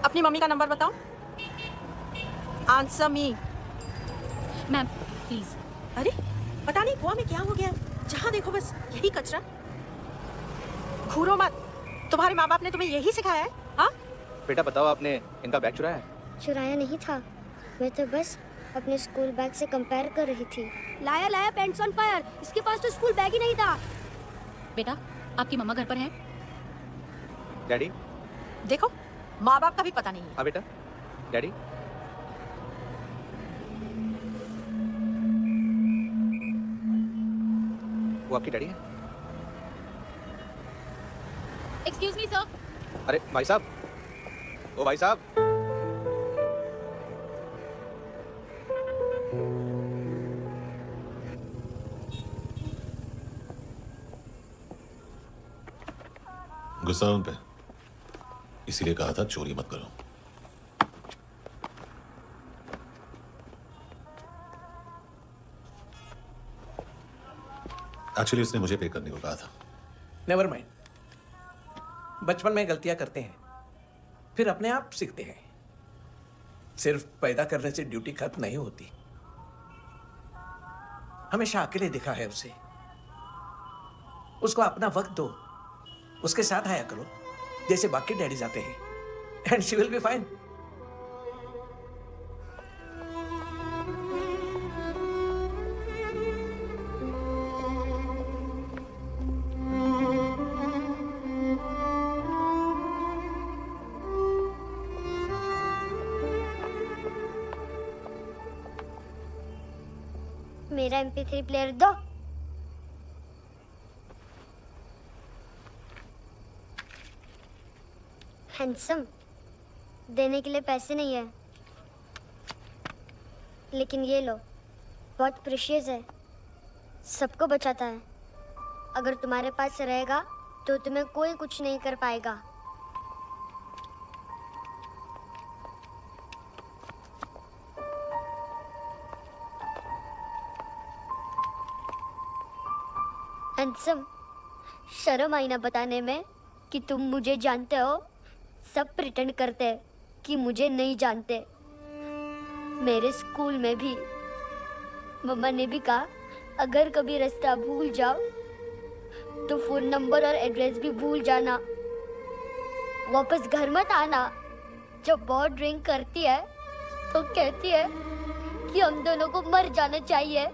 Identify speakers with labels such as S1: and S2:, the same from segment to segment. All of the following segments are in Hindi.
S1: अपनी मम्मी का नंबर बताओ। Answer me.
S2: Ma'am please.
S1: अरे पता नहीं गोवा में क्या हो गया, जहाँ देखो बस यही कचरा। घूरो मत, तुम्हारे माँ बाप ने तुम्हें यही सिखाया है? हाँ
S3: बेटा बताओ, आपने इनका बैग चुराया है?
S4: चुराया नहीं था, मैं तो बस अपने स्कूल बैग से कंपेयर कर रही थी।
S5: लाया लाया पैंट्स ऑन फायर, इसके पास तो स्कूल बैग ही नहीं था।
S2: बेटा आपकी मम्मा घर पर है?
S3: डैडी?
S1: देखो माँ बाप का भी पता नहीं है।
S3: हाँ बेटा। डैडी? वो आपकी डैडी है?
S2: Excuse me sir.
S3: अरे भाई साहब, ओ भाई साहब।
S6: गुस्सा उन पे, इसीलिए कहा था चोरी मत करो। एक्चुअली उसने मुझे पे करने को कहा था।
S7: नेवर माइंड, बचपन में गलतियां करते हैं, फिर अपने आप सीखते हैं। सिर्फ पैदा करने से ड्यूटी खत्म नहीं होती। हमेशा अकेले दिखा है उसे, उसको अपना वक्त दो, उसके साथ आया करो जैसे बाकी डैडी जाते हैं, and she will be fine.
S4: मेरा MP3 प्लेयर दो। हैंडसम, देने के लिए पैसे नहीं है, लेकिन ये लो, बहुत प्रीशियस है, सबको बचाता है। अगर तुम्हारे पास रहेगा तो तुम्हें कोई कुछ नहीं कर पाएगा। हैंडसम, शर्म आई ना बताने में कि तुम मुझे जानते हो? सब प्रिटेंड करते हैं कि मुझे नहीं जानते। मेरे स्कूल में भी मम्मा ने भी कहा, अगर कभी रास्ता भूल जाओ तो फोन नंबर और एड्रेस भी भूल जाना, वापस घर मत आना। जब बहुत ड्रिंक करती है तो कहती है कि हम दोनों को मर जाना चाहिए।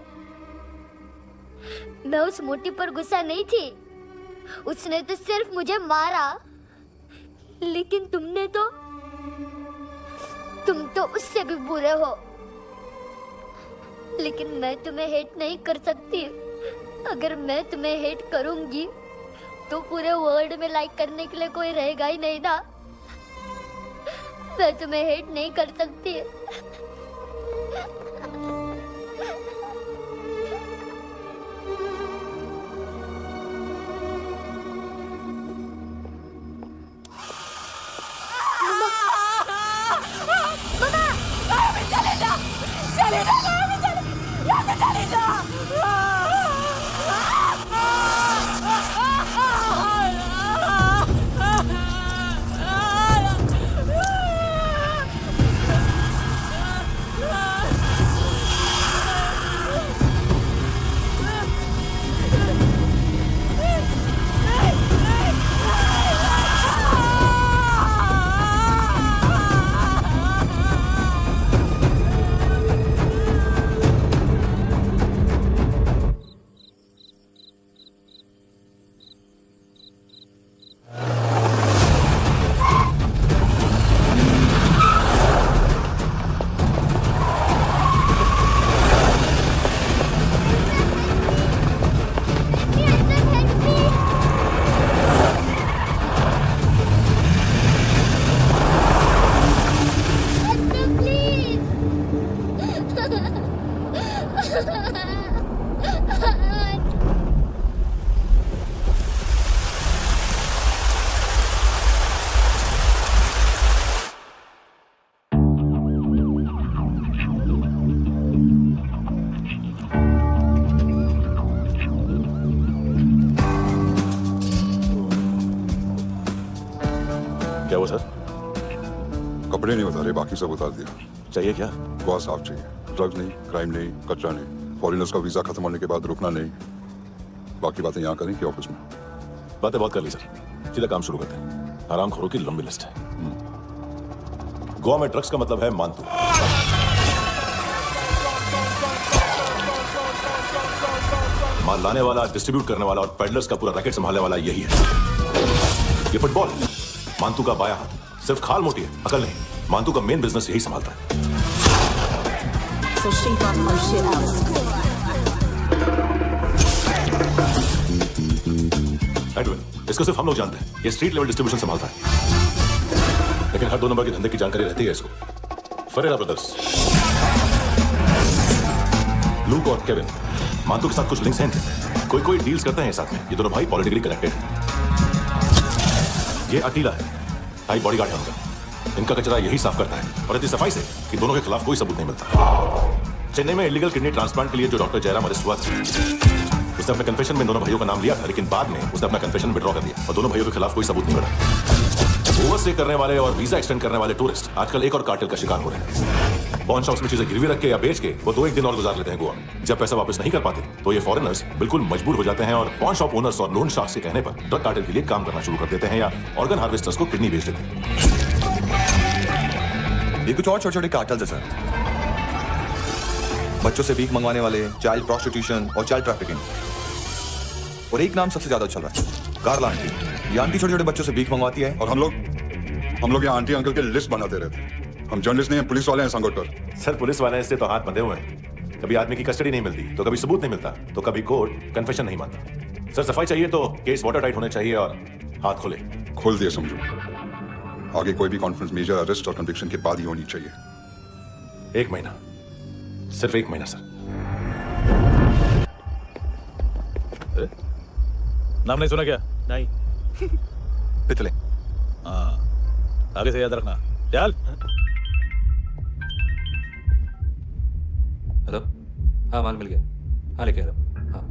S4: मैं उस मोटी पर गुस्सा नहीं थी, उसने तो सिर्फ मुझे मारा, लेकिन तुम तो उससे भी बुरे हो। लेकिन मैं तुम्हें हेट नहीं कर सकती। अगर मैं तुम्हें हेट करूंगी तो पूरे वर्ल्ड में लाइक करने के लिए कोई रहेगा ही नहीं ना। मैं तुम्हें हेट नहीं कर सकती।
S8: कपड़े नहीं बता रहे, बाकी सब बता दिया।
S6: चाहिए क्या?
S8: गोवा साफ चाहिए, ड्रग्स नहीं, क्राइम नहीं, कचरा नहीं, फॉरेनर्स का वीजा खत्म होने के बाद रुकना नहीं। बाकी बातें यहाँ करें कि ऑफिस में?
S6: बातें बहुत कर ली सर, सीधा काम शुरू करते हैं। हरामखोरों की लंबी लिस्ट है। गोवा में ड्रग्स का मतलब है मानतू। माल लाने वाला, डिस्ट्रीब्यूट करने वाला और पेडलर्स का पूरा रैकेट संभालने वाला यही है। ये फुटबॉल मानतू का बाया हाथ, सिर्फ खाल मोटी है, अकल नहीं। मानतू का मेन बिजनेस यही संभालता है।
S9: So she brought her shit out of school.
S6: Edwin, इसको सिर्फ हम लोग जानते हैं। ये स्ट्रीट लेवल डिस्ट्रीब्यूशन संभालता है, लेकिन हर 2 नंबर के धंधे की जानकारी रहती है इसको। फरेरा ब्रदर्स, लूक और केविन, मानतू के साथ कुछ लिंक्स हैं इनके। कोई डील्स करते हैं साथ में। ये दोनों भाई पॉलिटिकली कनेक्टेड हैं। ये अकेला है, टाइप बॉडीगार्ड है उनका। इनका कचरा यही साफ करता है, और इतनी सफाई से कि दोनों के खिलाफ कोई सबूत नहीं मिलता। चेन्नई में इलीगल किडनी ट्रांसप्लांट के लिए जो डॉक्टर जयराम अरेस्ट हुआ था, उसने अपने कन्फेशन में दोनों भाइयों का नाम लिया था, लेकिन बाद में उसने अपना कन्फेशन विड्रॉ कर दिया और दोनों भाइयों के खिलाफ कोई सबूत नहीं मिला। ओवरस्टे करने वाले और वीजा एक्सटेंड करने वाले टूरिस्ट आजकल एक और कार्टेल का शिकार हो रहे हैं। पॉन शॉप्स में चीजें गिरवी रख के या बेच के वो 2-1 दिन और गुजार लेते हैं गोवा में। जब पैसा वापस नहीं कर पाते तो ये फॉरेनर्स बिल्कुल मजबूर हो जाते हैं और पॉन शॉप ओनर्स और लोन शार्क्स के कहने पर ड्रग कार्टेल के लिए काम करना शुरू कर देते हैं या ऑर्गन हार्वेस्टर्स को किडनी बेच देते हैं।
S10: ये कुछ और छोटे छोटे कार्टल्स है सर। बच्चों से भीख मंगवाने वाले, चाइल्ड प्रोस्टिट्यूशन और चाइल्ड ट्रैफिकिंग। और एक नाम सबसे ज्यादा चल रहा है, कारला आंटी। ये आंटी छोटे छोटे बच्चों से भीख मंगवाती है।
S8: और हम लोग यहाँ आंटी अंकल के लिस्ट बनाते रहते हैं। हम जर्नलिस्ट नहीं हैं, पुलिस वाले हैं संगोट पर।
S6: सर पुलिस वाले इससे तो हाथ बंधे हुए हैं। कभी आदमी की कस्टडी नहीं मिलती तो कभी सबूत नहीं मिलता तो कभी कोर्ट कन्फेशन नहीं मानता। सर सफाई चाहिए तो केस वाटर टाइट होने चाहिए और हाथ खोले।
S8: खोल दिए समझो। आगे कोई भी कॉन्फ्रेंस मेजर अरेस्ट और कन्विक्शन के बाद ही होनी चाहिए।
S6: 1 महीना, सिर्फ 1 महीना सर।
S11: नाम नहीं सुना क्या?
S10: नहीं। पितले।
S11: हाँ, आगे से याद रखना। चल।
S12: हेलो, हाँ माल मिल गया। हाँ लेके आ रहा हूँ। हाँ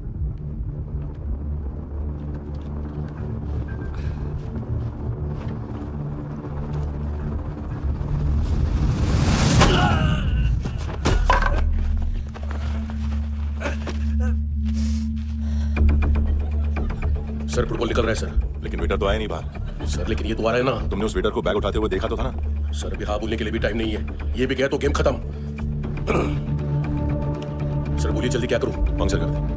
S11: सर फुटबॉल निकल रहा है सर।
S6: लेकिन वेटर तो आया नहीं बाहर।
S11: सर लेकिन ये तो आ रहा है ना।
S6: तुमने उस वेटर को बैग उठाते हुए देखा तो था ना?
S11: सर अभी हाँ बोलने के लिए भी टाइम नहीं है। ये भी गया तो गेम खत्म। सर बोलिए जल्दी क्या करूं?
S6: पंक्चर कर दे।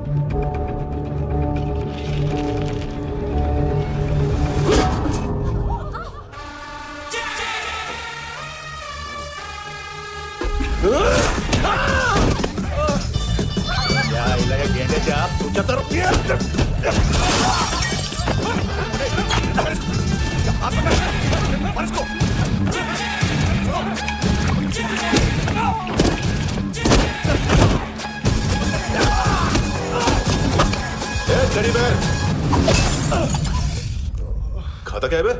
S6: खाता क्या है बे?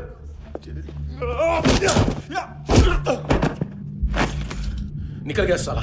S11: निकल गया साला।